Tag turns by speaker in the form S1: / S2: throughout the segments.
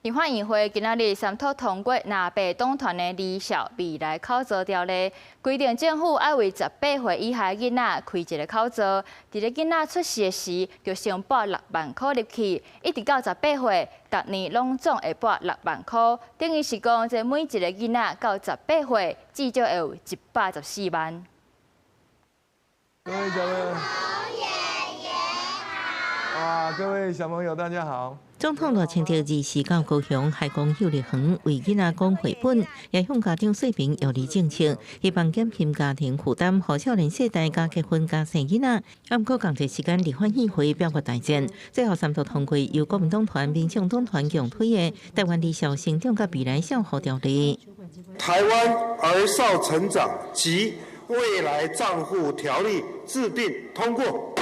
S1: 立法院會今仔日三讀通過南北黨團的離校未來考照條例，規定政府要為18歲以下囡仔開一個考照，在個囡仔出世時就先撥6萬塊入去，一直到18歲，逐年攏總會撥6萬塊，等於是講，這每一個囡仔到18歲，至少會有114萬。
S2: 各位小朋友，哇！各位小朋友，大家好。
S3: 總統羅清德二是到高雄海港幼兒園為囡仔講繪本，也向家長說明育兒政策，希望減輕家庭負擔，讓少年世代加結婚加生囡仔。不過，同一時間，立法議會表決大戰，最後三讀通過由國民黨團、民眾黨團共推的《台灣離校成長甲未來孝護條例》。
S4: 台灣兒少成長及未來賬戶條例制定通過。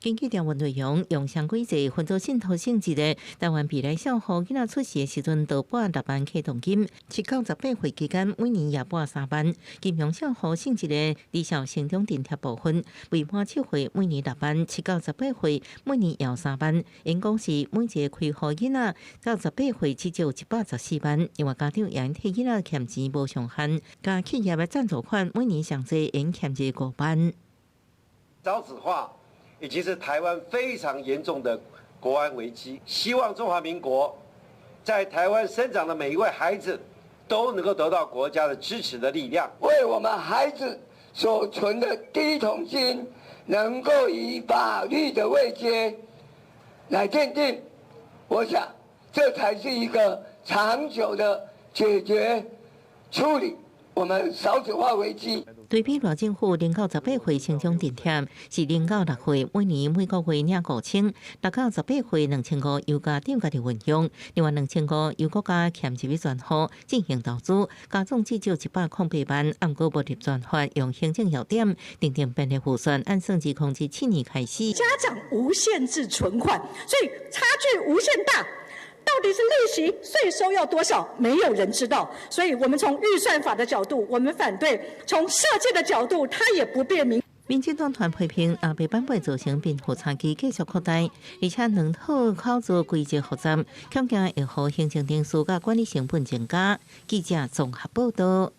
S3: 根據條文內容，用上規則分做信託性質的台灣未來孝護囡仔出世的時陣，就撥6萬啟動金；7到18歲期間，每年也撥3萬。金融孝護性質的離校成長津貼部分，未滿7歲每年6萬，7到18歲每年也3萬。因講是每一個開戶囡仔到18歲至少114萬。另外，家長也應替囡仔欠錢無上限，加企業的贊助款每年上濟應欠至5萬。
S5: 少子化已經是台灣非常嚴重的國安危機。希望中華民國在台灣生長的每一位孩子都能夠得到國家的支持的力量，
S6: 為我們孩子所存的第一桶金，能夠以法律的位階來奠定。我想，這才是一個長久的解決處理我們少子化危機。
S3: 對比羅政府0到18歲成長津貼是0到6歲每年每個月領5000，6到18歲2500由家長家己運用，另外2500由國家欠一筆專戶進行投資，加總至少108萬。按過無入專法用行政要點訂定便利護算，按算至07年開始。
S7: 家長無限制存款，所以差距無限大。到底是利息、稅收要多少？沒有人知道。所以，我們從預算法的角度，我們反對；從設計的角度，它也不便民。
S3: 民進黨團批評阿北版本造成貧富差距繼續擴大，而且兩套考照規則複雜，恐驚會讓行政定數甲管理成本增加。記者綜合報道。